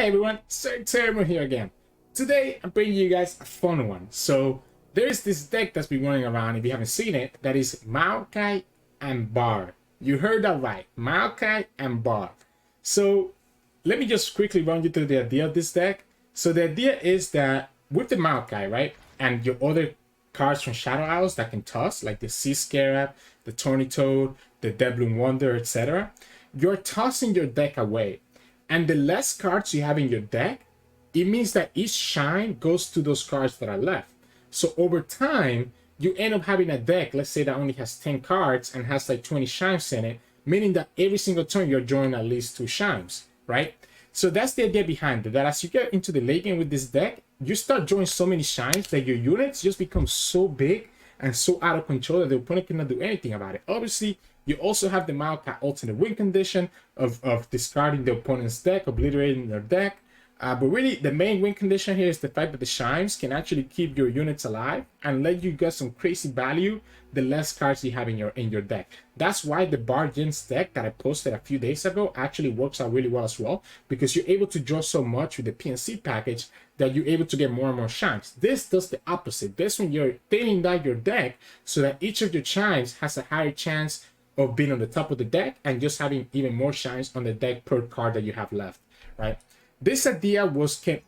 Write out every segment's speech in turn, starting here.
Hey everyone, Sirturmund here again. Today I'm bringing you guys a fun one. So there is this deck that's been running around, if you haven't seen it, that is Maokai and Bard. You heard that right, Maokai and Bard. So let me just quickly run you through the idea of this deck. So the idea is that with the Maokai, right, and your other cards from Shadow Isles that can toss, like the Sea Scarab, the Tawny Toad, the Devlin Wonder, etc., you're tossing your deck away. And the less cards you have in your deck, it means that each shine goes to those cards that are left. So over time, you end up having a deck, let's say that only has 10 cards and has like 20 shines in it, meaning that every single turn you're drawing at least 2 shines, right? So that's the idea behind it, that as you get into the late game with this deck, you start drawing so many shines that your units just become so big and so out of control that the opponent cannot do anything about it. Obviously, you also have the Maokai alternate win condition of discarding the opponent's deck, obliterating their deck. But really, the main win condition here is the fact that the Chimes can actually keep your units alive and let you get some crazy value the less cards you have in your deck. That's why the Bard Illaoi deck that I posted a few days ago actually works out really well as well, because you're able to draw so much with the PNC package that you're able to get more and more Chimes. This does the opposite. This one, you're thinning down your deck so that each of your Chimes has a higher chance of being on the top of the deck and just having even more shines on the deck per card that you have left, right? This idea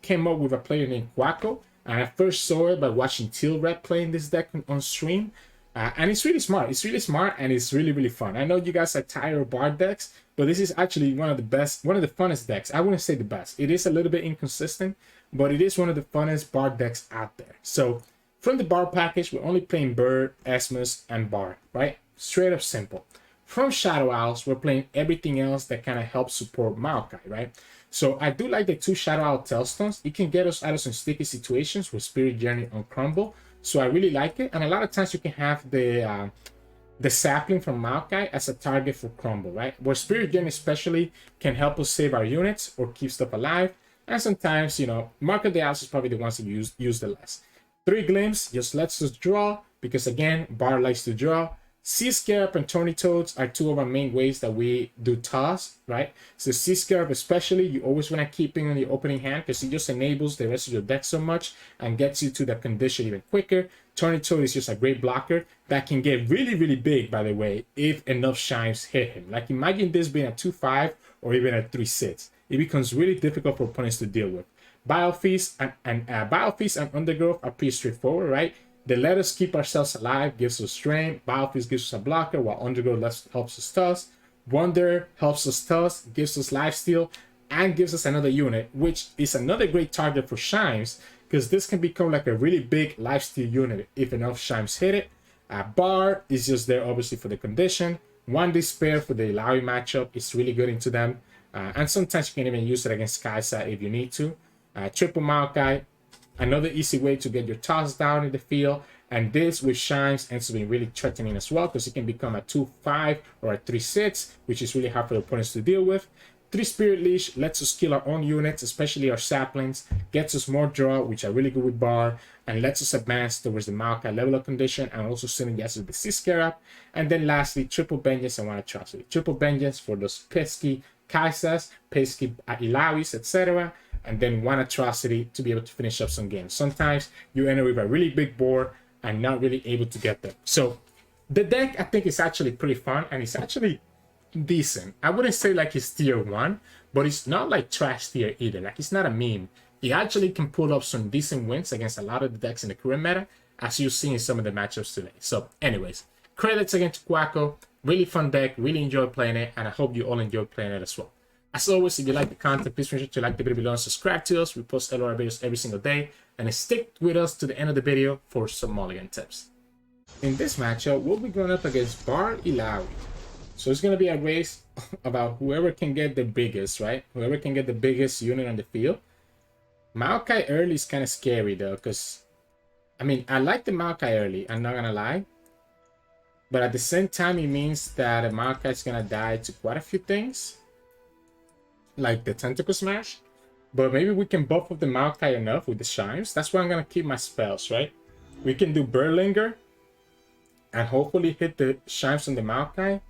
came up with a player named Kuako, and I first saw it by watching Teal Red playing this deck on stream, and it's really smart. It's really smart, and it's really, really fun. I know you guys are tired of Bard decks, but this is actually one of the best, one of the funnest decks. I wouldn't say the best. It is a little bit inconsistent, but it is one of the funnest Bard decks out there. So from the Bard package, we're only playing Bird, Esmus, and Bard, right? Straight up simple. From Shadow Isles, we're playing everything else that kind of helps support Maokai, right? So I do like the 2 Shadow Isle Tailstones. It can get us out of some sticky situations with Spirit Journey on Crumble. So I really like it. And a lot of times you can have the sapling from Maokai as a target for Crumble, right? Where Spirit Journey especially can help us save our units or keep stuff alive. And sometimes, you know, Mark of the Isles is probably the ones that use the less. 3 Glimpse just lets us draw, because again, Bard likes to draw. Sea Scarab and Tawny Toads are 2 of our main ways that we do toss, right? So Sea Scarab especially, you always want to keep it in the opening hand because it just enables the rest of your deck so much and gets you to that condition even quicker. Tawny Toad is just a great blocker that can get really, really big, by the way, if enough shines hit him. Like imagine this being a 2-5 or even a 3-6. It becomes really difficult for opponents to deal with. Biofeast and Undergrowth are pretty straightforward, right? They let us keep ourselves alive, gives us strength. Biofeast gives us a blocker, while Undergrowth helps us toss. Wonder helps us toss, gives us lifesteal, and gives us another unit, which is another great target for Chimes, because this can become like a really big lifesteal unit if enough Chimes hit it. Bard is just there, obviously, for the condition. 1 Despair for the Illaoi matchup is really good into them. And sometimes you can even use it against Kaisa if you need to. Triple Maokai, another easy way to get your toss down in the field, and this with Chimes ends up being really threatening as well, because it can become a 2-5 or a 3-6, which is really hard for the opponents to deal with. 3 Spirit Leash lets us kill our own units, especially our saplings, gets us more draw, which are really good with Bard, and lets us advance towards the Maokai level of condition, and also synergize with the Sea Scarab. And then lastly, Triple Vengeance and 1 Atrocity. Triple Vengeance for those pesky Kaisas, pesky Illaois, etc., and then 1 Atrocity to be able to finish up some games. Sometimes you end up with a really big board and not really able to get them. So the deck, I think, is actually pretty fun, and it's actually decent. I wouldn't say like it's tier 1, but it's not like trash tier either. Like it's not a meme. It actually can pull up some decent wins against a lot of the decks in the current meta, as you've seen in some of the matchups today. So anyways, credits again to Kuako. Really fun deck, really enjoyed playing it, and I hope you all enjoyed playing it as well. As always, if you like the content, please make sure to like the video below and subscribe to us. We post LOR videos every single day, and stick with us to the end of the video for some mulligan tips. In this matchup, we'll be going up against Bard Illaoi. So it's going to be a race about whoever can get the biggest, right? Whoever can get the biggest unit on the field. Maokai early is kind of scary though, because I mean, I like the Maokai early, I'm not going to lie. But at the same time, it means that Maokai is going to die to quite a few things, like the Tentacle Smash. But maybe we can buff up the Maokai enough with the Chimes. That's why I'm going to keep my spells, right? We can do Burlinger and hopefully hit the Chimes on the Maokai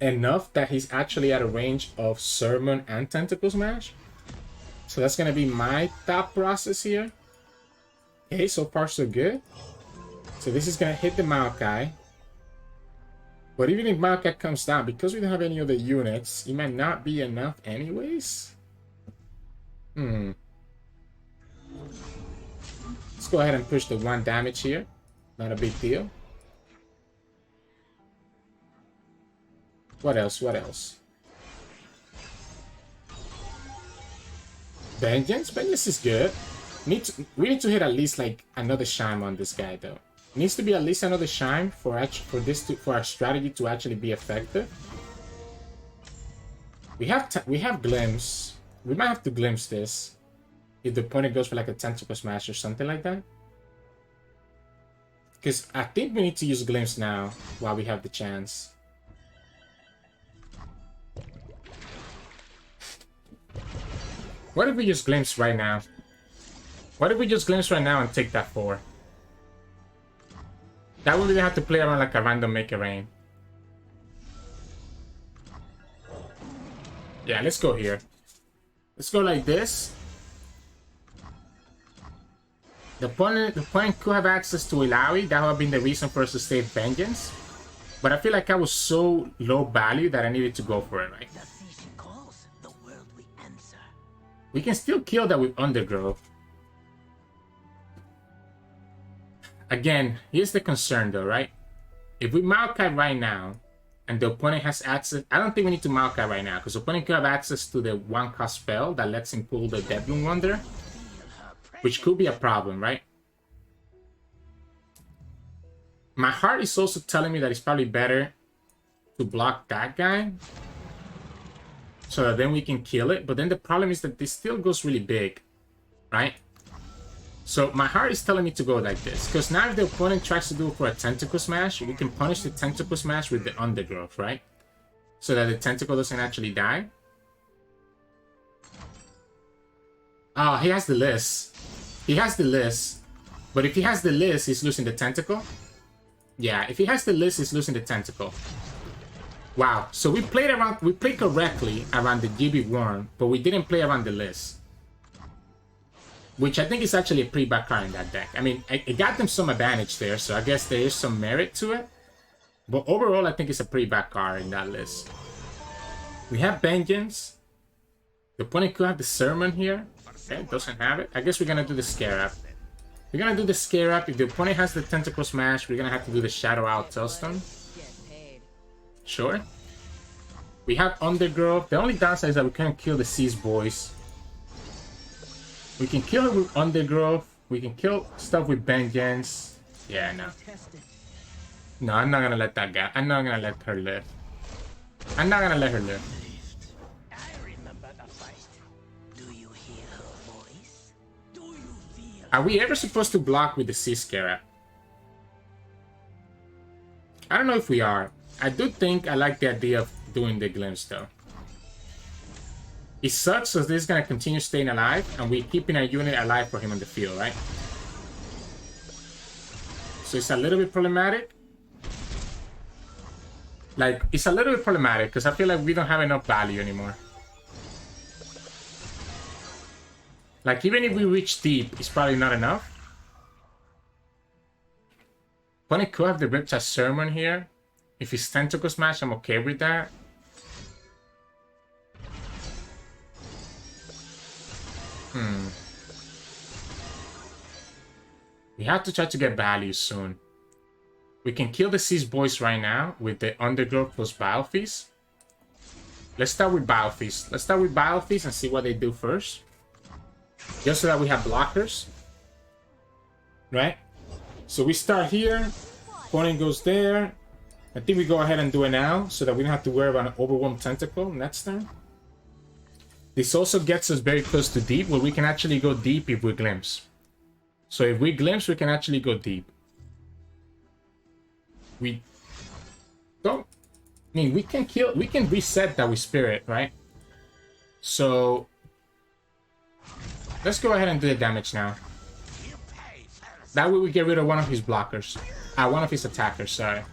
enough that he's actually at a range of Sirturmund and Tentacle Smash. So that's gonna be my thought process here. Okay, so far so good. So this is gonna hit the Maokai. But even if Maokai comes down, because we don't have any other units, it might not be enough anyways. Let's go ahead and push the 1 damage here. Not a big deal. What else? What else? Vengeance? Vengeance is good. We need to hit at least like another Chime on this guy though. Needs to be at least another Chime for our strategy to actually be effective. We have Glimpse. We might have to Glimpse this if the opponent goes for like a Tentacle Smash or something like that. Because I think we need to use Glimpse now while we have the chance. What if we just Glimpse right now? What if we just Glimpse right now and take that 4? That way we don't have to play around like a random Make It Rain. Yeah, let's go here. Let's go like this. The opponent could have access to Illaoi. That would have been the reason for us to save Vengeance. But I feel like I was so low value that I needed to go for it, right? We can still kill that with Undergrowth. Again, here's the concern though, right? If we Maokai right now, and the opponent has access... I don't think we need to Maokai right now, because the opponent could have access to the 1-cost spell that lets him pull the Deadloom Wonder, which could be a problem, right? My heart is also telling me that it's probably better to block that guy, so that then we can kill it. But then the problem is that this still goes really big, right? So my heart is telling me to go like this, because now if the opponent tries to do it for a Tentacle Smash, we can punish the Tentacle Smash with the Undergrowth, right? So that the Tentacle doesn't actually die. Oh, he has the list. He has the list. But if he has the list, he's losing the Tentacle. Yeah, if he has the list, he's losing the Tentacle. Wow, so we played correctly around the GB Worm, but we didn't play around the list. Which I think is actually a pretty bad card in that deck. I mean, it got them some advantage there, so I guess there is some merit to it. But overall, I think it's a pretty bad card in that list. We have Vengeance. The opponent could have the Sermon here. Okay, doesn't have it. I guess we're gonna do the Scare Up. We're gonna do the Scare Up. If the opponent has the Tentacle Smash, we're gonna have to do the Shadow Out Tailstone. Sure. We have Undergrowth. The only downside is that we can't kill the Seas Boys. We can kill it with Undergrowth. We can kill stuff with Vengeance. Yeah, no. No, I'm not gonna let that guy. I'm not gonna let her live. I'm not gonna let her live. I remember the fight. Do you hear her voice? Do you feel? Are we ever supposed to block with the Sea Scarab? I don't know if we are. I do think I like the idea of doing the Glimpse though. It sucks because this is going to continue staying alive, and we're keeping our unit alive for him on the field, right? So it's a little bit problematic. Like, it's a little bit problematic because I feel like we don't have enough value anymore. Like, even if we reach deep, it's probably not enough. Opponent could have the Riptide Sermon here. If it's Tentacle Smash, I'm okay with that. We have to try to get value soon. We can kill the Seas Boys right now with the Undergrowth plus Biofeast. Let's start with Biofeast. Let's start with Biofeast and see what they do first. Just so that we have blockers. Right? So we start here. Opponent goes there. I think we go ahead and do it now so that we don't have to worry about an Overwhelmed Tentacle next turn. This also gets us very close to deep, where we can actually go deep if we Glimpse. So if we Glimpse, we can actually go deep. We don't... I mean, we can reset that with Spirit, right? So... let's go ahead and do the damage now. That way we get rid of one of his blockers. One of his attackers, sorry.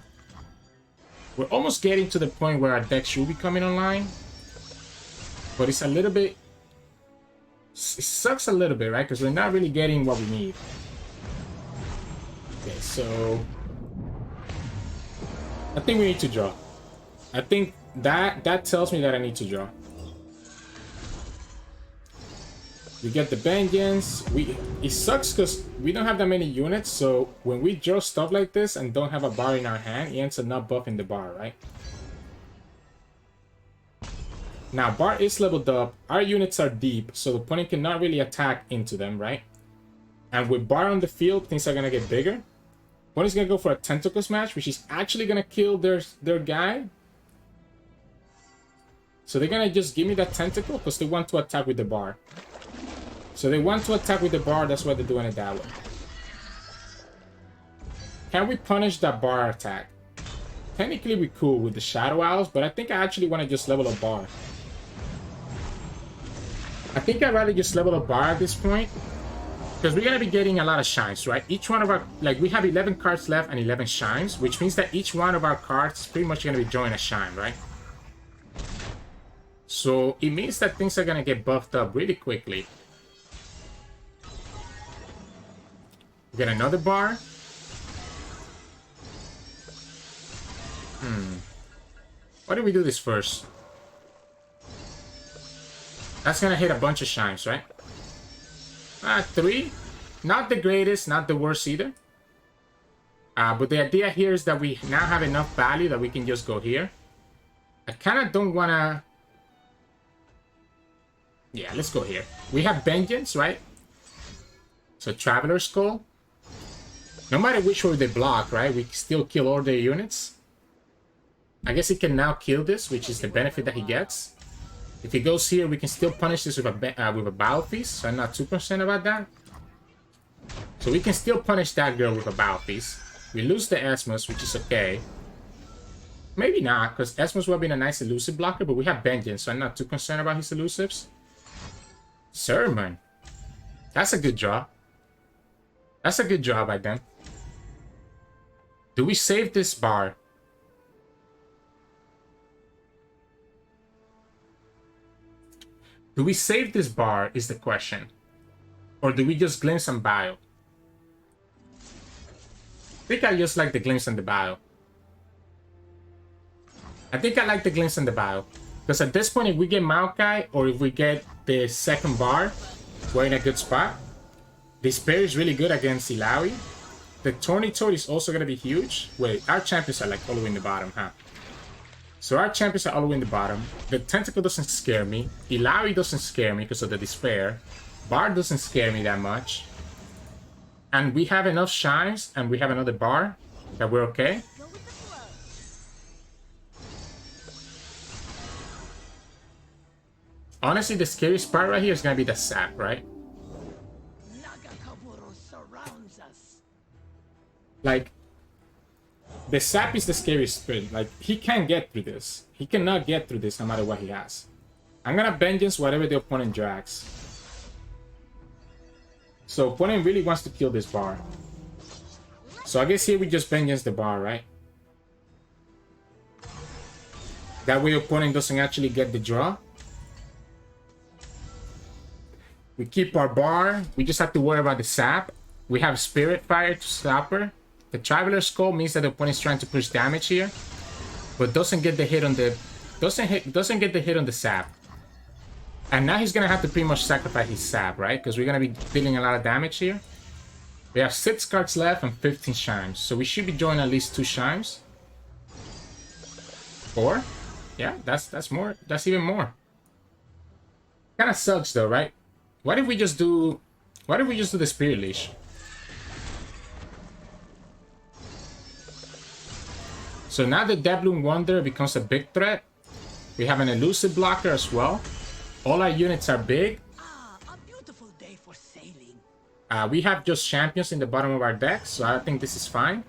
We're almost getting to the point where our deck should be coming online. But it's a little bit It sucks a little bit, right? Because we're not really getting what we need. Okay, so I think we need to draw. I think that tells me that I need to draw. We get the vengeance. It sucks because we don't have that many units, so when we draw stuff like this and don't have a bar in our hand, it ends up not buffing the bar, right? Now, bar is leveled up. Our units are deep, so the opponent cannot really attack into them, right? And with bar on the field, things are gonna get bigger. Opponent's gonna go for a tentacle smash, which is actually gonna kill their guy. So they're gonna just give me that tentacle because they want to attack with the bar. So they want to attack with the bar, that's why they're doing it that way. Can we punish that bar attack? Technically we could with the Shadow Owls, but I think I actually want to just level up bar. I think I'd rather just level up bar at this point. Because we're going to be getting a lot of Chimes, right? Each one of our, like we have 11 cards left and 11 Chimes, which means that each one of our cards is pretty much going to be drawing a Chime, right? So it means that things are going to get buffed up really quickly. We get another bar. Why do we do this first? That's gonna hit a bunch of Chimes, right? 3. Not the greatest, not the worst either. But the idea here is that we now have enough value that we can just go here. I kind of don't want to... Yeah, let's go here. We have Vengeance, right? So Traveler's Skull. No matter which way they block, right? We still kill all their units. I guess he can now kill this, which is the benefit that he gets. If he goes here, we can still punish this with a Battle Feast, so I'm not too concerned about that. So we can still punish that girl with a Battle Feast. We lose the Esmus, which is okay. Maybe not, because Esmus would have been a nice elusive blocker, but we have Vengeance, so I'm not too concerned about his elusives. Sirturmund. That's a good draw. That's a good draw by them. Do we save this bar? Do we save this bar is the question. Or do we just glimpse and bio? I think I just like the glimpse and the bio. I think I like the glimpse and the bio. Because at this point, if we get Maokai or if we get the second bar, we're in a good spot. Despair is really good against Illaoi. The Thorny Toad is also going to be huge. Wait, our champions are like all the way in the bottom, huh? So our champions are all the way in the bottom. The Tentacle doesn't scare me. Illaoi doesn't scare me because of the Despair. Bard doesn't scare me that much. And we have enough Chimes and we have another bar that we're okay. Honestly, the scariest part right here is going to be the sap, right? Like, the sap is the scariest spin. Like, he can't get through this. He cannot get through this no matter what he has. I'm going to Vengeance whatever the opponent drags. So, opponent really wants to kill this bar. So, I guess here we just Vengeance the bar, right? That way, opponent doesn't actually get the draw. We keep our bar. We just have to worry about the sap. We have Spirit Fire to stop her. The Traveler's Skull means that the opponent is trying to push damage here, but doesn't get the hit on the doesn't get the hit on the sap. And now he's gonna have to pretty much sacrifice his sap, right? Because we're gonna be dealing a lot of damage here. We have 6 cards left and 15 Chimes, so we should be drawing at least 2 Chimes. 4? Yeah, that's more. That's even more. Kind of sucks though, right? What if we just do the Spirit Leash? So now the Devloon Wanderer becomes a big threat. We have an elusive blocker as well. All our units are big. A beautiful day for sailing. We have just champions in the bottom of our deck, so I think this is fine.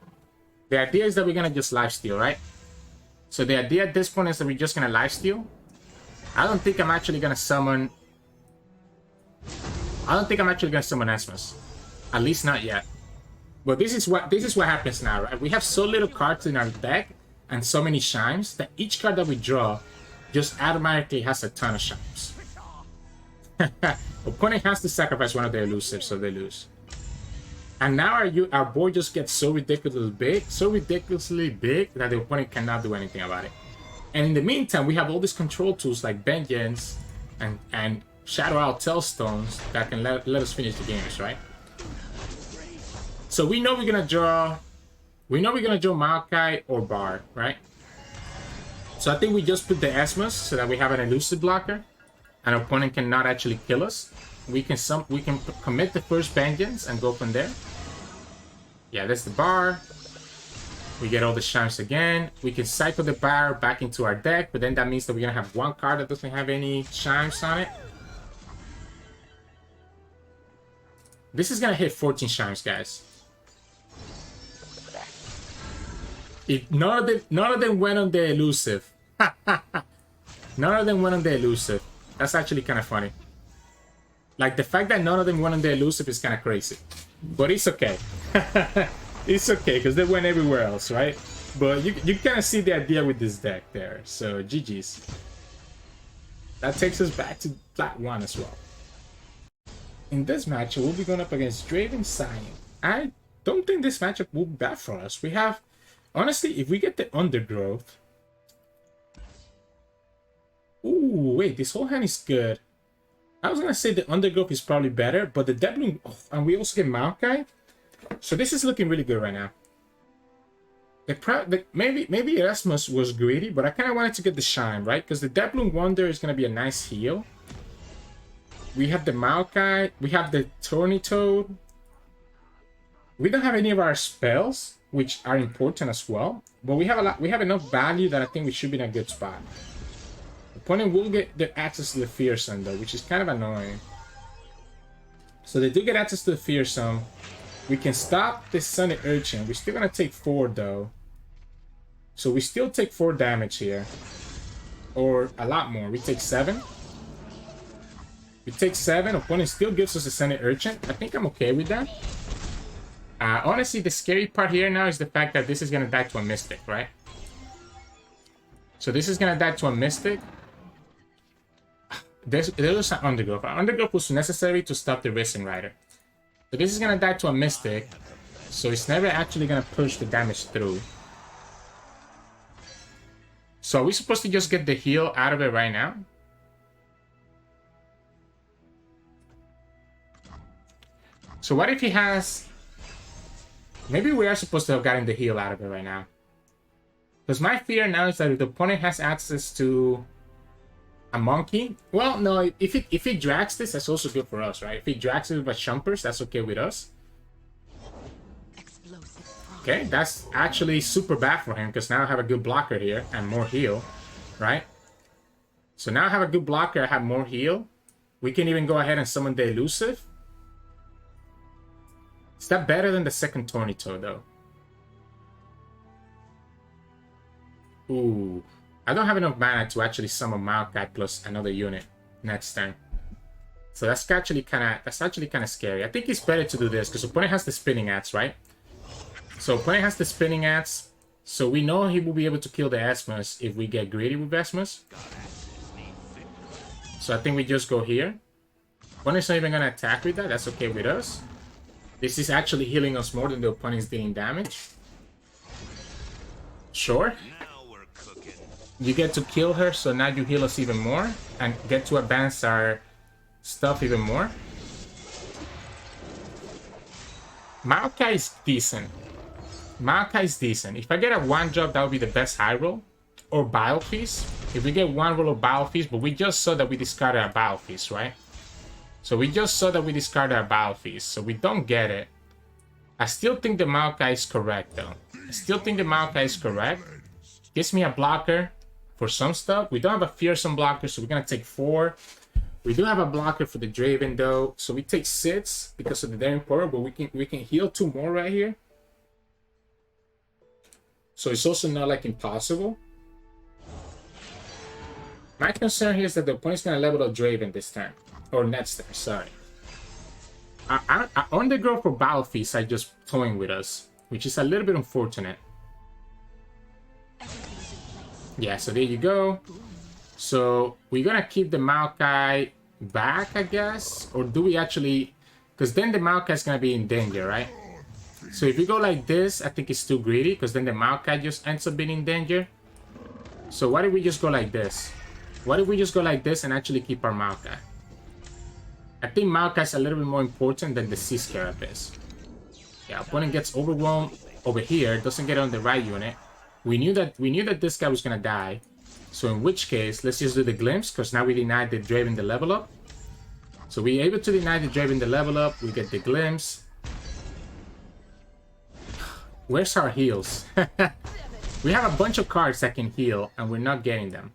The idea is that we're gonna just lifesteal, right? So the idea at this point is that we're just gonna lifesteal. I don't think I'm actually gonna summon Esmus. At least not yet. But this is what happens now, right? We have so little cards in our deck and so many Chimes that each card that we draw just automatically has a ton of Chimes. Opponent has to sacrifice one of their elusives, so they lose. And now our board just gets so ridiculously big that the opponent cannot do anything about it. And in the meantime, we have all these control tools like Vengeance and Shadow Out Tailstones that can let us finish the games, right? So we know we're gonna draw Maokai or Bard, right? So I think we just put the Esmus so that we have an elusive blocker. An opponent cannot actually kill us. We can commit the first Vengeance and go from there. Yeah, that's the bar. We get all the Chimes again. We can cycle the bar back into our deck, but then that means that we're gonna have one card that doesn't have any Chimes on it. This is gonna hit 14 Chimes, guys. If none of them went on the elusive. None of them went on the elusive. That's actually kind of funny. Like, the fact that none of them went on the elusive is kind of crazy. But it's okay. It's okay, because they went everywhere else, right? But you kind of see the idea with this deck there. So, GG's. That takes us back to flat 1 as well. In this matchup, we'll be going up against Draven Sion. I don't think this matchup will be bad for us. We have... Honestly, if we get the Undergrowth... Ooh, wait, this whole hand is good. I was gonna say the Undergrowth is probably better, but the Devlin... Oh, and we also get Maokai. So this is looking really good right now. Maybe Erasmus was greedy, but I kind of wanted to get the Shine, right? Because the Devlin Wonder is gonna be a nice heal. We have the Maokai. We have the Thorny Toad. We don't have any of our spells, which are important as well. But we have a lot. We have enough value that I think we should be in a good spot. Opponent will get the access to the Fearsome though, which is kind of annoying. So they do get access to the Fearsome. We can stop the Sunny Urchin. We're still gonna take 4 though. So we still take 4 damage here. Or a lot more. We take 7. We take 7. Opponent still gives us a Sunny Urchin. I think I'm okay with that. Honestly, the scary part here now is the fact that this is gonna die to a Mystic, right? So this is gonna die to a Mystic. There's an Undergrowth. An Undergrowth was necessary to stop the Risen Rider. So this is gonna die to a Mystic. So it's never actually gonna push the damage through. So are we supposed to just get the heal out of it right now? So what if he has... Maybe we are supposed to have gotten the heal out of it right now. Because my fear now is that if the opponent has access to a monkey... Well, no, if he drags this, that's also good for us, right? If he drags it with a Chumpers, that's okay with us. Okay, that's actually super bad for him, because now I have a good blocker here and more heal, right? So now I have a good blocker, I have more heal. We can even go ahead and summon the Elusive. Is that better than the second Thorny Toad, though? Ooh. I don't have enough mana to actually summon Maokai plus another unit next turn. So that's actually kind of scary. I think it's better to do this, because opponent has the Spinning Axe, right? So opponent has the Spinning Axe. So we know he will be able to kill the Esmus if we get greedy with Esmus. So I think we just go here. Opponent's not even going to attack with that. That's okay with us. This is actually healing us more than the opponent is dealing damage. Sure. You get to kill her, so now you heal us even more. And get to advance our stuff even more. Maokai is decent. Maokai is decent. If I get a 1-drop, that would be the best high roll. Or Bile Feast. If we get 1 roll of Bile Feast, but we just saw that we discarded our Bile Feast, right? So we just saw that we discarded our Bile Feast, so we don't get it. I still think the Maokai is correct, though. I still think the Maokai is correct. Gives me a blocker for some stuff. We don't have a Fearsome blocker, so we're going to take 4. We do have a blocker for the Draven, though. So we take 6 because of the Daring Portal, but we can heal 2 more right here. So it's also not, like, impossible. My concern here is that the opponent's going to level up Draven this turn. Or next turn, sorry. Undergrowth for Bile Feast, I just toying with us, which is a little bit unfortunate. Yeah, so there you go. So we're gonna keep the Maokai back, I guess? Or do we actually... Because then the Maokai is going to be in danger, right? So if we go like this, I think it's too greedy, because then the Maokai just ends up being in danger. So what if we just go like this? What if we just go like this and actually keep our Maokai? I think Maokai is a little bit more important than the Sea Scarab is. Yeah, opponent gets overwhelmed over here, doesn't get on the right unit. We knew that this guy was gonna die. So in which case, let's just do the glimpse, because now we denied the Draven the level up. So we're able to deny the Draven the level up, we get the glimpse. Where's our heals? We have a bunch of cards that can heal, and we're not getting them.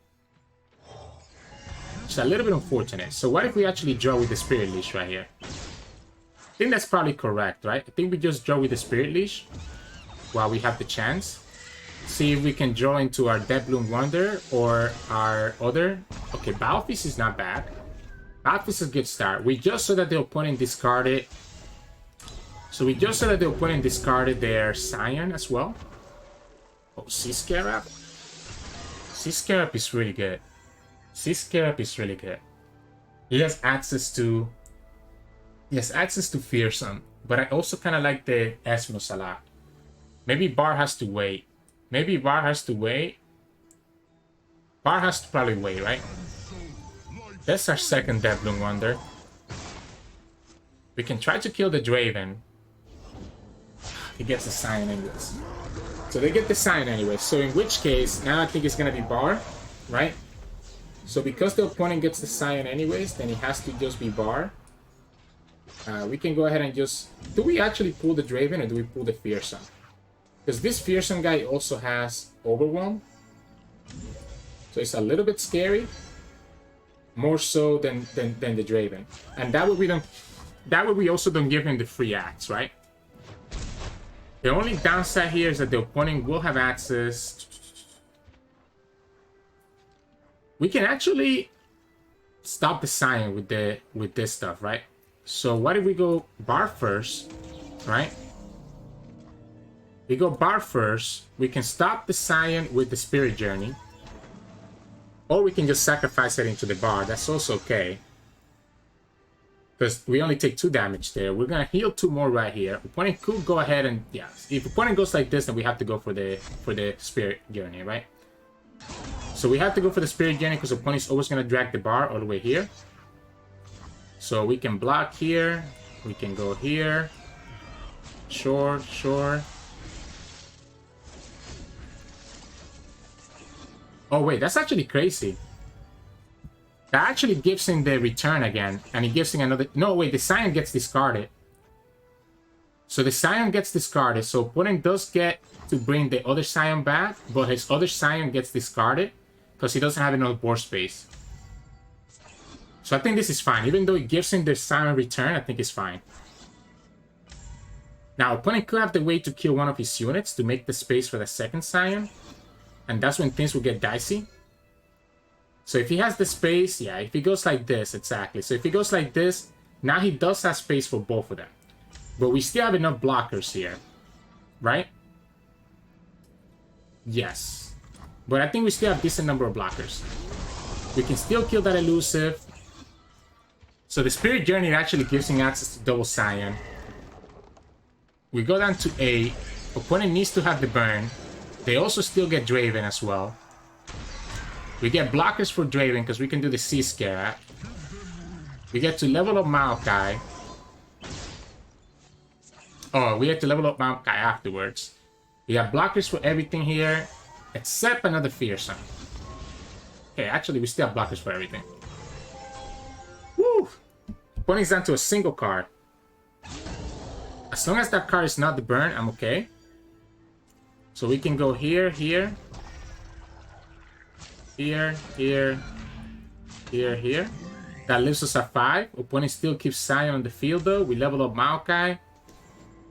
It's a little bit unfortunate. So what if we actually draw with the Spirit Leash right here? I think that's probably correct, right? I think we just draw with the Spirit Leash while we have the chance. See if we can draw into our Dead Bloom Wonder or our other. Okay, Battlefield is not bad. Battlefield is a good start. We just saw that the opponent discarded. So we just saw that the opponent discarded their Sion as well. Oh, Sea Scarab. Sea Scarab is really good. Sea Scarab is really good. He has access to... He has access to Fearsome. But I also kind of like the Esmos a lot. Maybe Bard has to wait. Maybe Bard has to wait. Bard has to probably wait, right? That's our second Dead Bloom Wonder. We can try to kill the Draven. He gets the Sion anyways. So they get the Sion anyway. So in which case, now I think it's gonna be Bard, right? So because the opponent gets the Sion anyways, then it has to just be Bard. We can go ahead and just... Do we actually pull the Draven or do we pull the Fearsome? Because this Fearsome guy also has Overwhelm. So it's a little bit scary. More so than the Draven. And that way we don't... That way we also don't give him the free axe, right? The only downside here is that the opponent will have access. We can actually stop the Sion with this stuff, right? So what if we go Bard first, right? We go Bard first. We can stop the Sion with the Spirit Journey. Or we can just sacrifice it into the Bard. That's also okay. Because we only take 2 damage there. We're gonna heal 2 more right here. Opponent could go ahead and... Yeah, if opponent goes like this, then we have to go for the Spirit Journey, right? So we have to go for the Spirit Journey because opponent's always gonna drag the bar all the way here. So we can block here. We can go here. Sure, sure. Oh wait, that's actually crazy. That actually gives him the return again, and he gives him another... No, wait, the Sion gets discarded. So the Sion gets discarded, so opponent does get to bring the other Sion back, but his other Sion gets discarded because he doesn't have enough board space. So I think this is fine. Even though it gives him the Sion return, I think it's fine. Now, opponent could have the way to kill one of his units to make the space for the second Sion, and that's when things will get dicey. So if he has the space, yeah, if he goes like this, exactly. So if he goes like this, now he does have space for both of them. But we still have enough blockers here, right? Yes. But I think we still have a decent number of blockers. We can still kill that elusive. So the Spirit Journey actually gives him access to double Sion. We go down to 8. Opponent needs to have the burn. They also still get Draven as well. We get blockers for Draven because we can do the Sea Scarab. We get to level up Maokai. Oh, we get to level up Maokai afterwards. We have blockers for everything here, except another Fearsome. Okay, actually, we still have blockers for everything. Woo! Opponent's down to a single card. As long as that card is not the burn, I'm okay. So we can go here, here. Here, here, here, here. That leaves us at 5. Opponent still keeps Sion on the field though. We level up Maokai.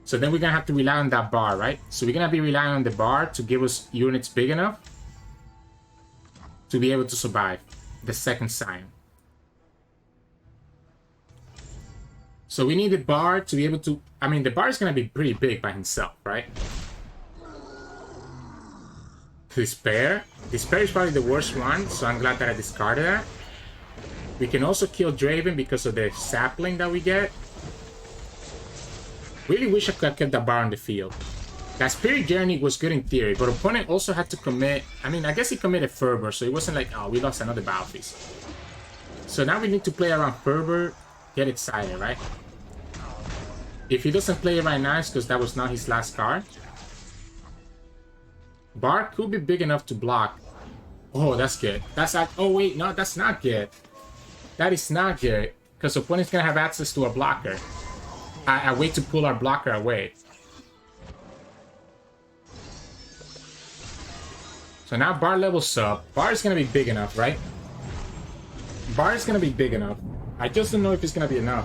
So then we're gonna have to rely on that bar, right? So we're gonna be relying on the bar to give us units big enough to be able to survive the second Sion. So we need the bar to be able to... I mean, the bar is gonna be pretty big by himself, right? Despair. Despair is probably the worst one, so I'm glad that I discarded that. We can also kill Draven because of the sapling that we get. Really wish I could have kept that bar on the field. That Spirit Journey was good in theory, but opponent also had to commit... I mean, I guess he committed Fervor, so it wasn't like, oh, we lost another battle phase. So now we need to play around Fervor, get it sided, right? If he doesn't play it right now, it's because that was not his last card. Bard could be big enough to block. Oh, that's good. That's like... Oh, wait, no, that's not good. That is not good, because opponent's going to have access to a blocker. I wait to pull our blocker away. So now Bard levels up. Bard is going to be big enough, right? Bard is going to be big enough. I just don't know if it's going to be enough.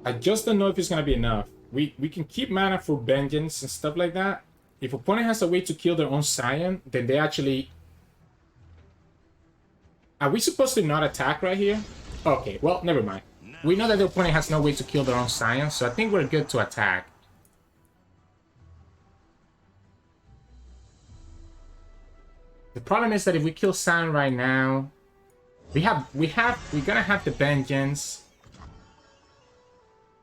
I just don't know if it's going to be enough. We can keep mana for Vengeance and stuff like that. If opponent has a way to kill their own Sion, then they actually... Are we supposed to not attack right here? Okay, well, never mind. We know that the opponent has no way to kill their own Sion, so I think we're good to attack. The problem is that if we kill Sion right now, we're gonna have the Vengeance.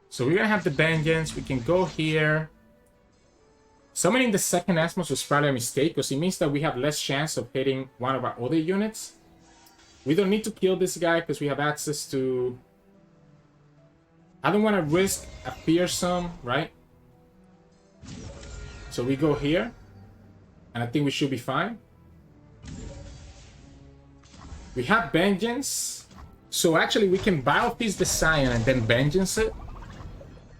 So we're gonna have the Vengeance. We can go here. Summoning the second Asmos was probably a mistake, because it means that we have less chance of hitting one of our other units. We don't need to kill this guy because we have access to... I don't want to risk a fearsome, right? So we go here. And I think we should be fine. We have Vengeance. So actually we can Biofeast the Sion and then Vengeance it.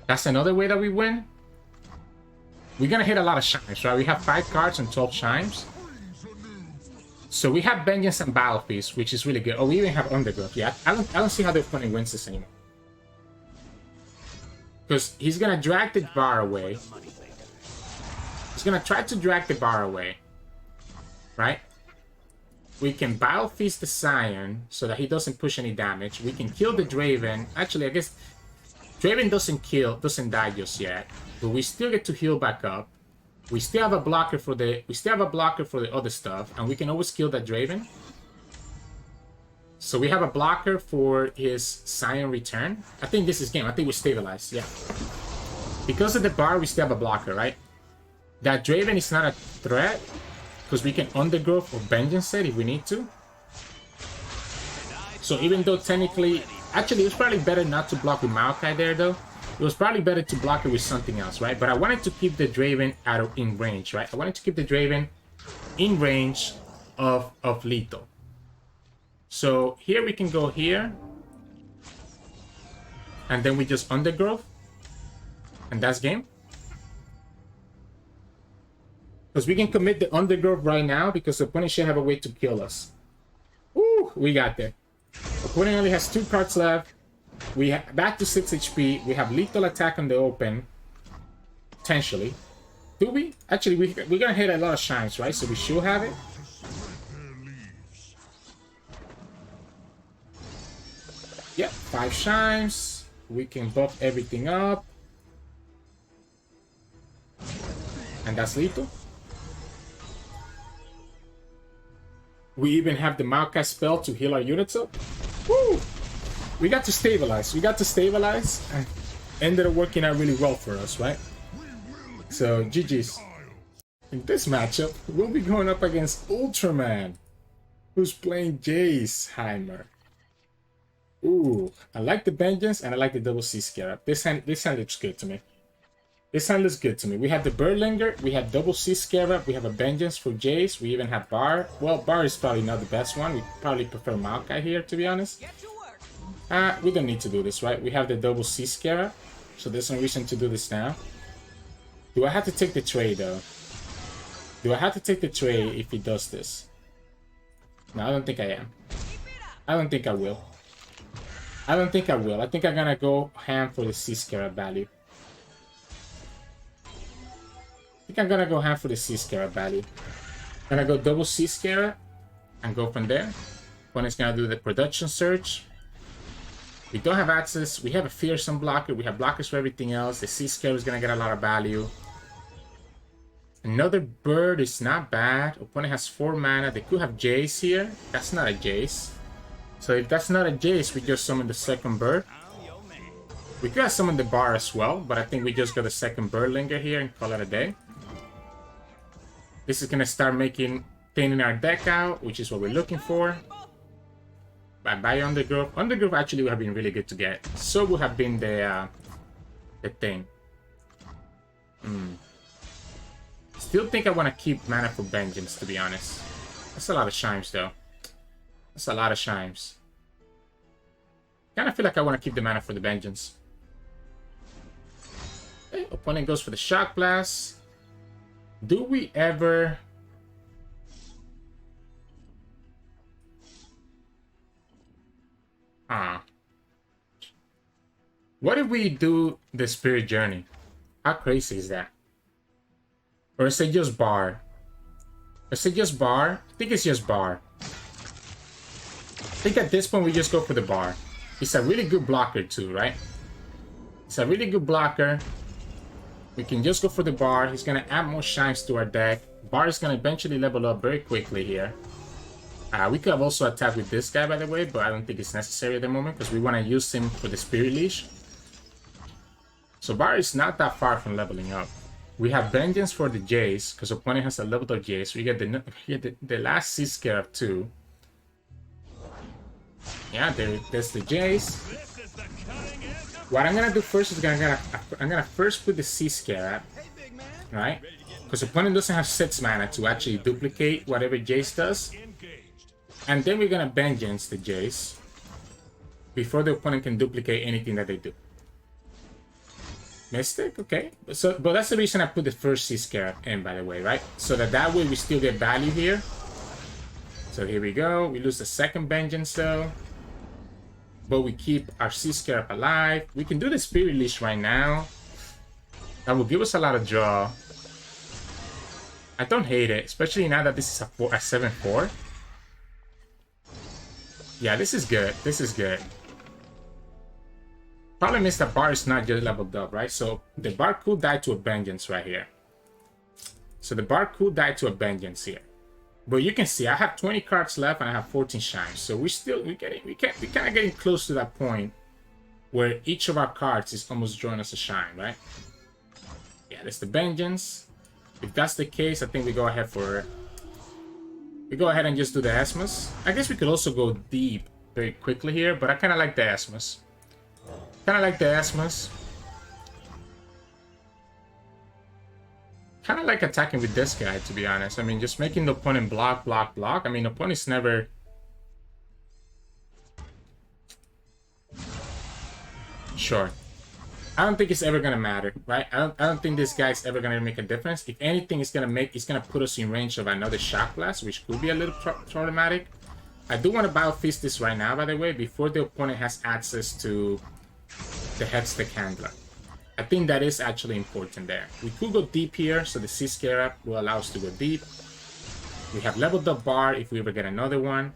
That's another way that we win. We're going to hit a lot of Chimes, right? We have 5 cards and 12 Chimes. So we have Vengeance and Battle Feast, which is really good. Oh, we even have Undergrowth. Yeah, I don't see how the opponent wins this anymore. Because he's gonna drag the bar away. He's gonna try to drag the bar away. Right? We can Battle Feast the Sion so that he doesn't push any damage. We can kill the Draven. Actually, I guess Draven doesn't die just yet. But we still get to heal back up. We still have a blocker for the other stuff, and we can always kill that Draven. So we have a blocker for his Sion return. I think this is game. I think we stabilized, yeah. Because of the bar, we still have a blocker, right? That Draven is not a threat, because we can Undergrowth or Vengeance it if we need to. So even though technically... Actually, it's probably better not to block with Maokai there, though. It was probably better to block it with something else, right? But I wanted to keep the Draven in range, right? I wanted to keep the Draven in range of lethal. So here we can go here. And then we just Undergrowth. And that's game. Because we can commit the Undergrowth right now because the opponent should have a way to kill us. Ooh, we got there. Opponent only has 2 cards left. We have back to 6 HP. We have lethal attack on the open. Potentially. Do we? Actually, we're gonna hit a lot of Chimes, right? So we should have it. Yep, 5 Chimes. We can buff everything up. And that's lethal. We even have the Maokai spell to heal our units up. Woo! We got to stabilize. And ended up working out really well for us, right? So, GG's. In this matchup, we'll be going up against Ultraman, who's playing Jayce Heimerdinger. Ooh, I like the Vengeance and I like the double C Scarab. This hand looks good to me. We have the Birdlinger, we have double C Scarab, we have a Vengeance for Jayce, we even have Bard. Well, Bard is probably not the best one. We probably prefer Maokai here, to be honest. We don't need to do this, right? We have the double C Scarab, so there's no reason to do this now. Do I have to take the trade, though? Do I have to take the trade if he does this? No, I don't think I am. I don't think I will. I think I'm gonna go ham for the C Scarab value. I'm gonna go ham for the C Scarab value. Gonna go double C Scarab and go from there. Opponent's gonna do the production search. We don't have access. We have a fearsome blocker. We have blockers for everything else. The C Scarab is gonna get a lot of value. Another bird is not bad. Opponent has 4 mana. They could have Jayce here. That's not a Jayce. So if that's not a Jayce, we just summon the second bird. We could have summoned the Bard as well, but I think we just got the second bird linger here and call it a day. This is gonna start cleaning our deck out, which is what we're looking for. Bye-bye Undergrowth. Undergrowth actually would have been really good to get. So would have been the thing. Still think I want to keep Mana for Vengeance, to be honest. That's a lot of Chimes, though. That's a lot of Chimes. Kind of feel like I want to keep the Mana for the Vengeance. Okay, opponent goes for the Shock Blast. Do we ever... What if we do the Spirit Journey? How crazy is that? Or is it just Bar? Is it just Bar? I think it's just Bar. I think at this point we just go for the Bar. It's a really good blocker too, right? It's a really good blocker. We can just go for the Bar. He's gonna add more Chimes to our deck. Bar is gonna eventually level up very quickly here. We could have also attacked with this guy, by the way, but I don't think it's necessary at the moment because we want to use him for the Spirit Leash. So Bar is not that far from leveling up. We have Vengeance for the Jayce, because opponent has a leveled up Jayce. We get the last Sea Scarab too. Yeah, there's the Jayce. What I'm gonna do first is I'm gonna first put the Sea Scarab, right? Because opponent doesn't have 6 mana to actually duplicate whatever Jayce does. And then we're gonna Vengeance the Jayce before the opponent can duplicate anything that they do. Mystic, okay. But that's the reason I put the first Sea Scarab in, by the way, right? So that way we still get value here. So here we go. We lose the second Vengeance though. But we keep our Sea Scarab alive. We can do the Spirit Leash right now. That will give us a lot of draw. I don't hate it, especially now that this is a 7-4. Yeah, this is good. This is good. Problem is that Bar is not just leveled up, right? So the Bar could die to a Vengeance right here. So the Bar could die to a Vengeance here. But you can see I have 20 cards left and I have 14 Chimes. So we kind of getting close to that point where each of our cards is almost drawing us a Chime, right? Yeah, that's the Vengeance. If that's the case, I think we go ahead and just do the Esmus. I guess we could also go deep very quickly here, but I kind of like the Esmus. Kind of like attacking with this guy, to be honest. I mean, just making the opponent block. I mean, the opponent's never... Sure. I don't think it's ever gonna matter, right? I don't think this guy's ever gonna make a difference. If anything, it's gonna put us in range of another Shock Blast, which could be a little problematic. I do want to Battle Feast this right now, by the way, before the opponent has access to the Headstick Handler. I think that is actually important there. We could go deep here, so the Sea Scarab will allow us to go deep. We have leveled up Bar if we ever get another one.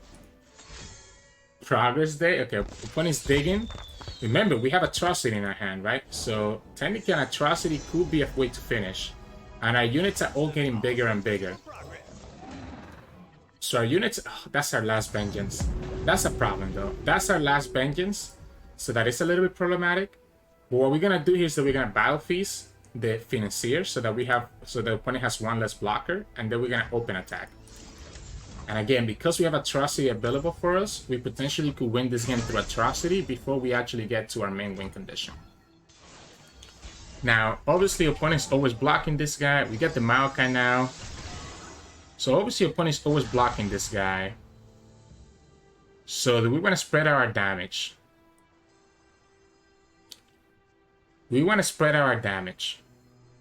Progress Day. Okay, opponent's digging. Remember, we have Atrocity in our hand, right? So technically an Atrocity could be a way to finish. And our units are all getting bigger and bigger. So our units... Oh, that's our last Vengeance. That's a problem, though. That's our last Vengeance. So that is a little bit problematic. But what we're gonna do here is that we're gonna Battle Feast the Financier so that the opponent has 1 less blocker, and then we're gonna open attack. And again, because we have Atrocity available for us, we potentially could win this game through Atrocity before we actually get to our main win condition. Now, obviously, opponent's always blocking this guy. We get the Maokai now. So obviously, opponent's always blocking this guy. So we want to spread out our damage. We want to spread out our damage.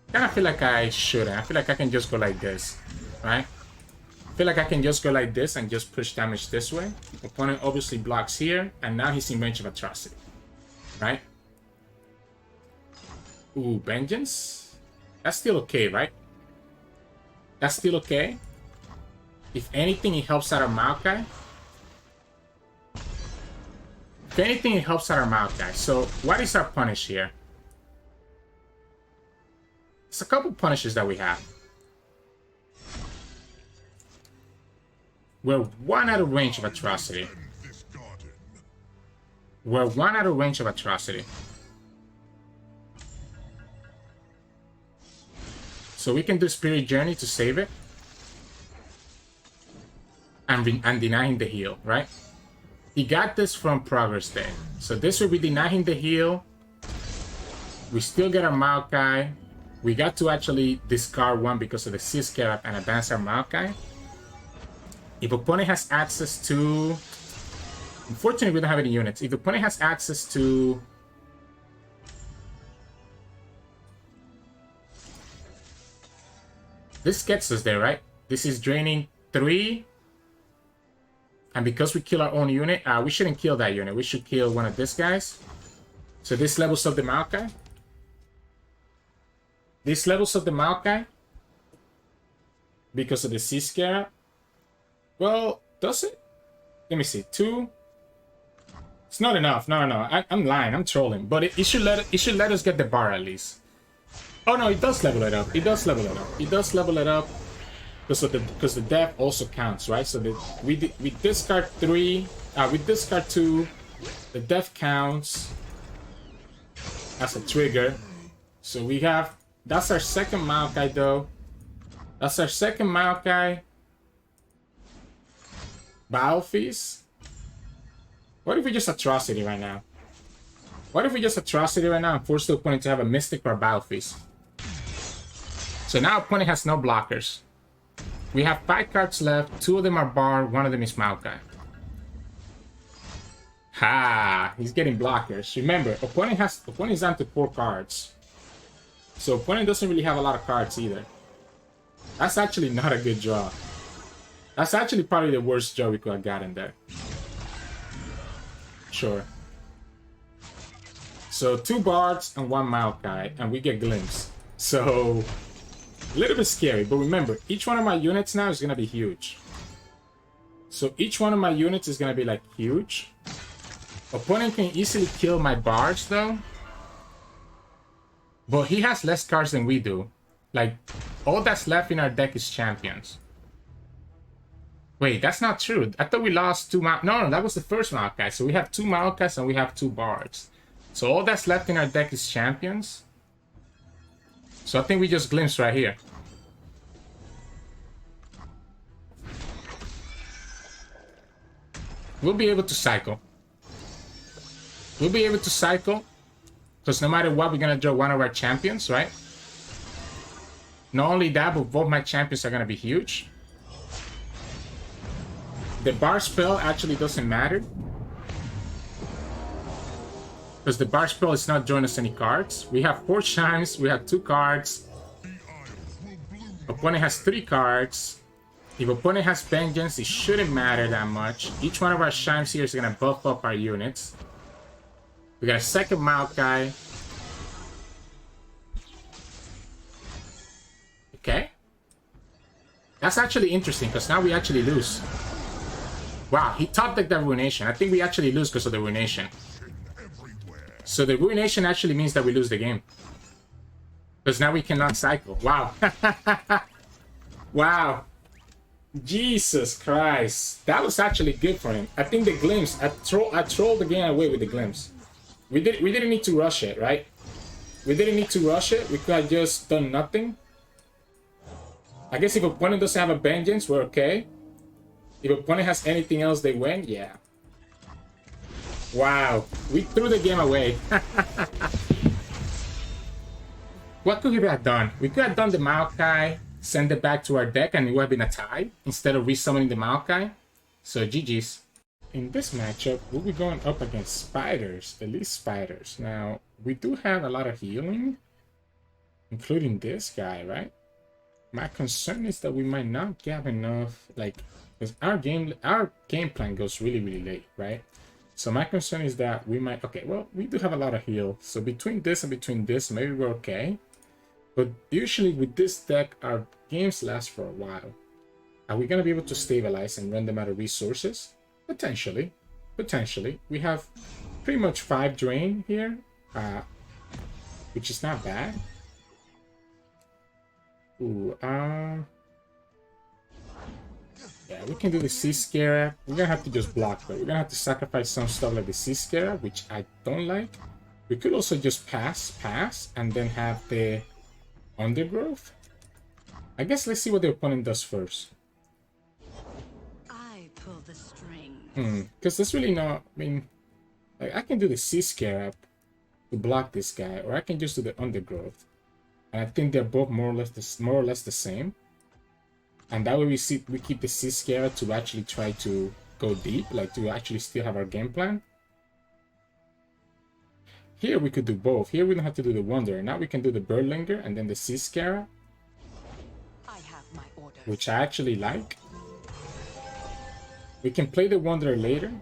I kind of feel like I shouldn't. I feel like I can just go like this, right? I feel like I can just go like this and just push damage this way. Opponent obviously blocks here, and now he's in range of Atrocity, right? Ooh, Vengeance? That's still okay, right? That's still okay. If anything, it helps out our Maokai. If anything, it helps out our Maokai. So, what is our punish here? It's a couple punishes that we have. We're one out of range of Atrocity. We're one out of range of Atrocity. So we can do Spirit Journey to save it. And deny him the heal, right? He got this from Progress Day. So this will be denying the heal. We still get our Maokai. We got to actually discard one because of the Sea Scarab and advance our Maokai. If opponent has access to... Unfortunately, we don't have any units. If opponent has access to... This gets us there, right? This is draining 3. And because we kill our own unit, we shouldn't kill that unit. We should kill one of these guys. So this levels up the Maokai. This levels up the Maokai. Because of the Sea Scarab. Well, does it? Let me see. 2. It's not enough. No. I'm lying. I'm trolling. But it should let us get the bar at least. Oh no, it does level it up. It does level it up. It does level it up. Because the death also counts, right? So we discard 3. We discard 2. The death counts as a trigger. So we have... That's our second Maokai though. That's our second Maokai. Battle Feast. What if we just Atrocity right now? What if we just Atrocity right now and force the opponent to have a Mystic or a Battle Feast? So now opponent has no blockers. We have 5 cards left. 2 of them are Bard. 1 of them is Maokai. Ha! He's getting blockers. Remember, opponent is down to 4 cards. So opponent doesn't really have a lot of cards either. That's actually not a good draw. That's actually probably the worst draw we could have gotten there. Sure. So 2 Bards and 1 Maokai, and we get Glimpse. So... a little bit scary, but remember, each one of my units now is going to be huge. So each one of my units is going to be, like, huge. Opponent can easily kill my Bards, though. But he has less cards than we do. Like, all that's left in our deck is Champions. Wait, that's not true. I thought we lost 2 No, that was the first Maokai. So we have 2 Maokais and we have 2 Bards. So all that's left in our deck is Champions. So I think we just glimpse right here. We'll be able to cycle. We'll be able to cycle. Because no matter what, we're going to draw one of our champions, right? Not only that, but both my champions are going to be huge. The bar spell actually doesn't matter. Because the bar spell is not drawing us any cards. We have 4 Chimes, we have 2 cards. Opponent has 3 cards. If opponent has Vengeance, it shouldn't matter that much. Each one of our Chimes here is going to buff up our units. We got a second Maokai. Okay. That's actually interesting, because now we actually lose. Wow, he top decked that Ruination. I think we actually lose because of the Ruination. So the Ruination actually means that we lose the game. Because now we cannot cycle. Wow. Wow. Jesus Christ. That was actually good for him. I think the Glimpse, I trolled the game away with the Glimpse. We didn't need to rush it, right? We didn't need to rush it. We could have just done nothing. I guess if opponent doesn't have a Vengeance, we're okay. If opponent has anything else, they win. Yeah. Wow. We threw the game away. What could we have done? We could have done the Maokai, send it back to our deck, and it would have been a tie instead of resummoning the Maokai. So GG's. In this matchup, we'll be going up against Spiders, Elise Spiders. Now, we do have a lot of healing, including this guy, right? My concern is that we might not get enough, like, because our game plan goes really, really late, right? So my concern is that we might, okay, well, we do have a lot of heal. So between this and between this, maybe we're okay. But usually with this deck, our games last for a while. Are we going to be able to stabilize and run them out of resources? Potentially. Potentially. We have pretty much 5 drain here, which is not bad. Ooh, Yeah, we can do the Sea Scarab. We're gonna have to just block, but we're gonna have to sacrifice some stuff like the Sea Scarab, which I don't like. We could also just pass, and then have the Undergrowth. I guess let's see what the opponent does first. I pull the string. Because there's really not, I mean, like I can do the Sea Scarab to block this guy, or I can just do the Undergrowth. And I think they're both more or less the same. And that way we keep the Sea Scarab to actually try to go deep, like to actually still have our game plan. Here we could do both. Here we don't have to do the Wanderer. Now we can do the Birdlinger and then the Sea Scarab, I have my orders. which I actually like. We can play the Wanderer later.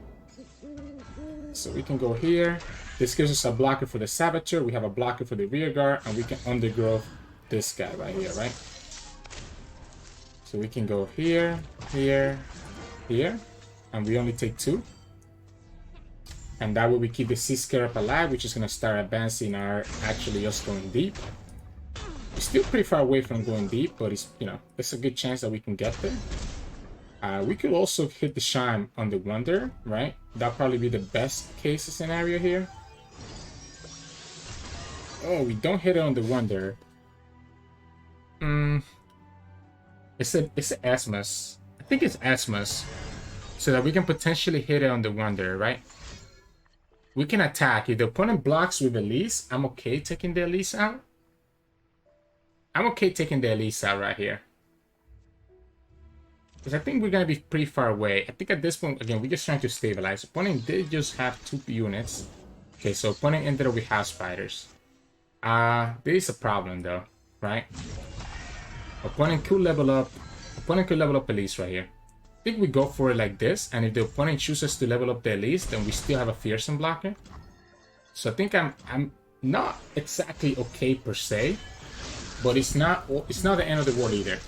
So we can go here. This gives us a blocker for the Saboteur. We have a blocker for the Rearguard, and we can Undergrowth this guy right here, right? So we can go here, here, here, and we only take 2. And that way we keep the Sea Scarab alive, which is going to start advancing our actually us going deep. We're still pretty far away from going deep, but it's, you know, there's a good chance that we can get there. We could also hit the Chime on the Wanderer, right? That'll probably be the best case scenario here. Oh, we don't hit it on the Wanderer. It's an Asmus. I think it's Asmus. So that we can potentially hit it on the Wanderer, right? We can attack. If the opponent blocks with Elise, I'm okay taking the Elise out. I'm okay taking the Elise out right here. Because I think we're going to be pretty far away. I think at this point, again, we're just trying to stabilize. Opponent did just have 2 units. Okay, so opponent ended up with House Spiders. There is a problem though, right? Opponent could level up. Opponent could level up Elise right here. I think we go for it like this, and if the opponent chooses to level up the Elise, then we still have a Fearsome blocker. So I think I'm not exactly okay per se, but it's not the end of the world either.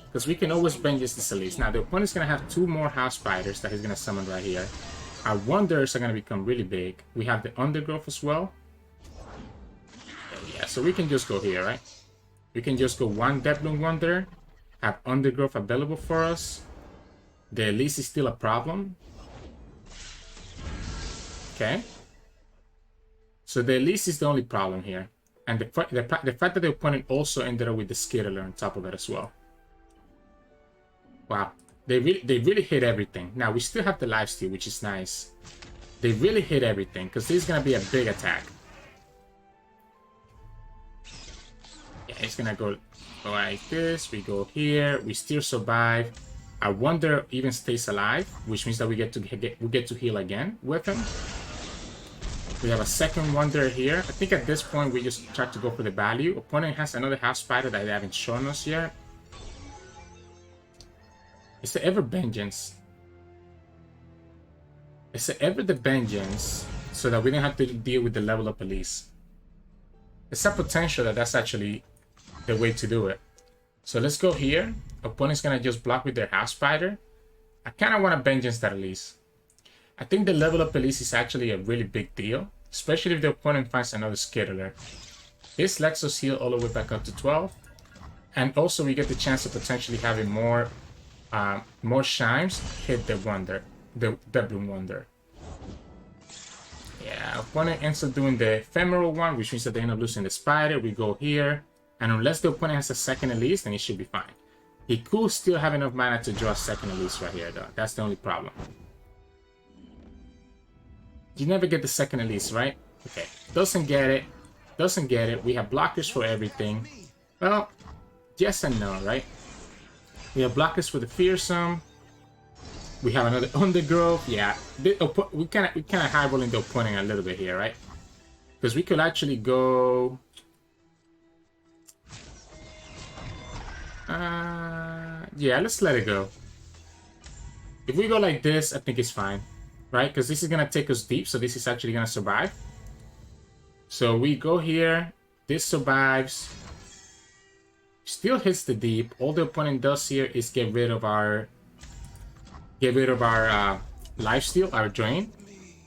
Because we can always Vengeance this Elise. Now the opponent's gonna have 2 more House Spiders that he's gonna summon right here. Our Wanderers are gonna become really big. We have the Undergrowth as well. Yeah, so we can just go here, right? We can just go 1 Deathbloom Wanderer, have Undergrowth available for us. The Elise is still a problem. Okay. So the Elise is the only problem here. And the fact that the opponent also ended up with the Skittler on top of it as well. Wow. They really hit everything. Now we still have the lifesteal, which is nice. They really hit everything, because this is going to be a big attack. Yeah, it's going to go like this. We go here. We still survive. I wonder even stays alive, which means that we get to heal again with him. We have a second Wanderer here. I think at this point we just try to go for the value. Opponent has another House Spider that they haven't shown us yet. It's the Ever Vengeance. It's the Ever the Vengeance, so that we don't have to deal with the level up Elise. It's a potential that that's actually the way to do it. So let's go here. Opponent's gonna just block with their House Spider. I kind of want to Vengeance that Elise. I think the level up Elise is actually a really big deal, especially if the opponent finds another Skittler. This lets us heal all the way back up to 12, and also we get the chance of potentially having more Chimes hit the Deathbloom Wanderer. Yeah, opponent ends up doing the Ephemeral one, which means that they end up losing the Spider. We go here, and unless the opponent has a second Elise, then he should be fine. He could still have enough mana to draw a second Elise right here, though. That's the only problem. You never get the second Elise, right? Okay. Doesn't get it. Doesn't get it. We have blockers for everything. Well, yes and no, right? We have blockers for the Fearsome. We have another Undergrowth. Yeah. We kind of highballing the opponent a little bit here, right? Because we could actually go... yeah, let's let it go. If we go like this, I think it's fine, right? Because this is gonna take us deep, so this is actually gonna survive. So we go here, this survives, still hits the deep. All the opponent does here is get rid of our lifesteal, our drain.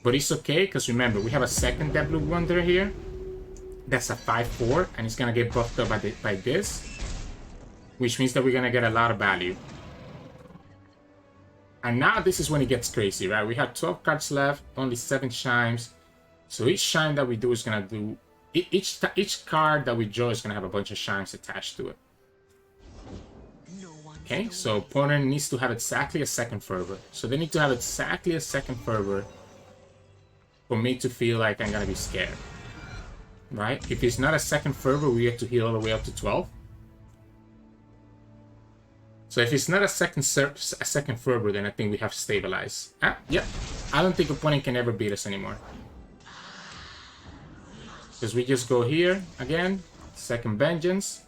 But it's okay, because remember, we have a second Deathbloom Wanderer here. That's a 5/4, and it's gonna get buffed up by this. Which means that we're gonna get a lot of value. And now this is when it gets crazy, right? We have 12 cards left, only 7 Chimes. So each Chime that we do is gonna do, each card that we draw is gonna have a bunch of Chimes attached to it. Okay, so opponent needs to have exactly a second fervor. So they need to have exactly a second fervor for me to feel like I'm gonna be scared. Right? If it's not a second fervor, we have to heal all the way up to 12. So if it's not a second fervor, then I think we have to stabilize. Yep. I don't think opponent can ever beat us anymore. Because we just go here again, second vengeance.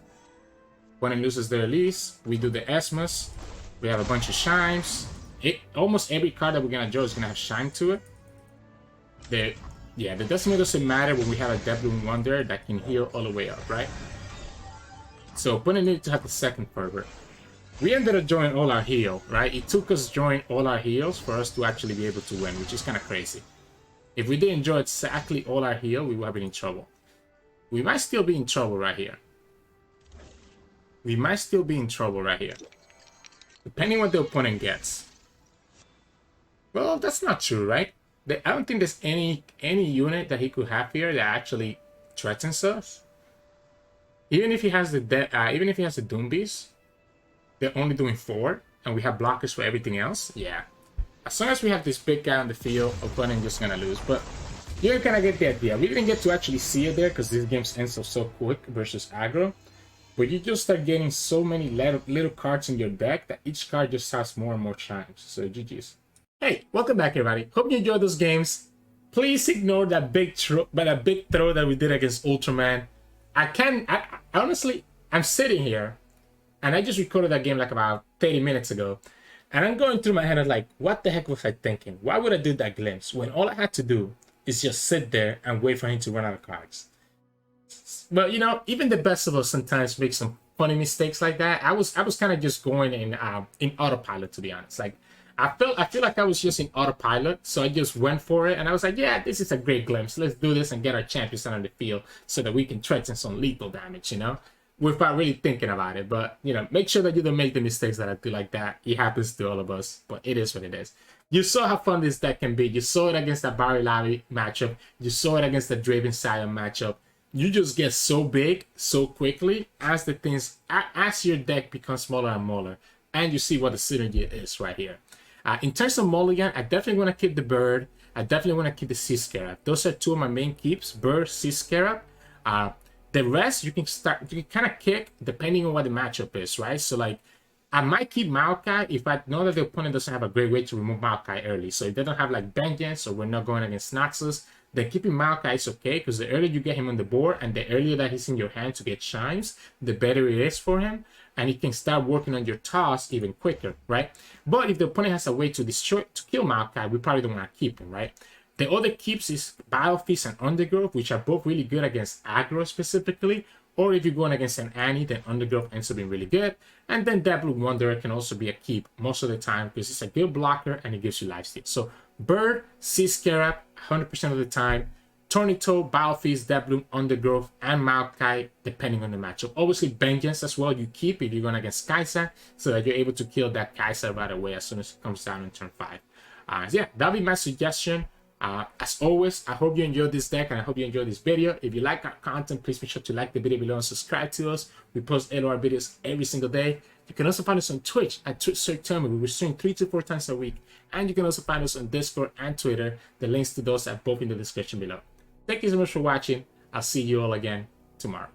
Opponent loses their Elise. We do the Esmus. We have a bunch of Chimes. Almost every card that we're gonna draw is gonna have Chime to it. The decimal doesn't matter when we have a Devlin Wonder that can heal all the way up, right? So opponent needs to have the second fervor. We ended up drawing all our heal, right? It took us drawing all our heals for us to actually be able to win, which is kind of crazy. If we didn't draw exactly all our heal, we would have been in trouble. We might still be in trouble right here. We might still be in trouble right here. Depending what the opponent gets. Well, that's not true, right? I don't think there's any unit that he could have here that actually threatens us. Even if he has the Doom Beast, they're only doing 4, and we have blockers for everything else. Yeah. As long as we have this big guy on the field, opponent just gonna lose. But you kind of get the idea. We didn't get to actually see it there because this game ends up so quick versus aggro. But you just start getting so many little cards in your deck that each card just has more and more Chimes. So GG's. Hey, welcome back everybody. Hope you enjoyed those games. Please ignore that big throw that we did against Ultraman. Honestly, I'm sitting here and I just recorded that game like about 30 minutes ago. And I'm going through my head like, what the heck was I thinking? Why would I do that glimpse when all I had to do is just sit there and wait for him to run out of cards? But you know, even the best of us sometimes make some funny mistakes like that. I was kind of just going in autopilot, to be honest. Like I feel like I was just in autopilot, so I just went for it, and I was like, yeah, this is a great glimpse. Let's do this and get our champions on the field so that we can threaten some lethal damage, you know, without really thinking about it. But you know, make sure that you don't make the mistakes that I do like that. It happens to all of us, but it is what it is. You saw how fun this deck can be. You saw it against that Bard Illaoi matchup. You saw it against the Draven Sion matchup. You just get so big so quickly as your deck becomes smaller and smaller, and you see what the synergy is right here. In terms of mulligan, I definitely want to keep the Bird. I definitely want to keep the Sea Scarab. Those are two of my main keeps: Bird, Sea Scarab. The rest you can kind of kick depending on what the matchup is, right? So like, I might keep Maokai if I know that the opponent doesn't have a great way to remove Maokai early. So if they don't have like Vengeance or we're not going against Noxus, then keeping Maokai is okay, because the earlier you get him on the board and the earlier that he's in your hand to get Chimes, the better it is for him. And he can start working on your toss even quicker, right? But if the opponent has a way to kill Maokai, we probably don't want to keep him, right? The other keeps is Battle Feast and Undergrowth, which are both really good against aggro specifically. Or if you're going against an Annie, then Undergrowth ends up being really good. And then Devlin Wanderer can also be a keep most of the time because it's a good blocker and it gives you lifesteal. So Bird, Sea Scarab, 100% of the time. Tornito, Battle Feast, Devlin, Undergrowth, and Maokai, depending on the matchup. Obviously, Vengeance as well, you keep if you're going against Kai'Sa, so that you're able to kill that Kai'Sa right away as soon as it comes down in turn 5. So yeah, that'll be my suggestion. As always, I hope you enjoyed this deck and I hope you enjoyed this video. If you like our content, please make sure to like the video below and subscribe to us. We post LOR videos every single day. You can also find us on Twitch at Sirturmund. We stream 3 to 4 times a week. And you can also find us on Discord and Twitter. The links to those are both in the description below. Thank you so much for watching. I'll see you all again tomorrow.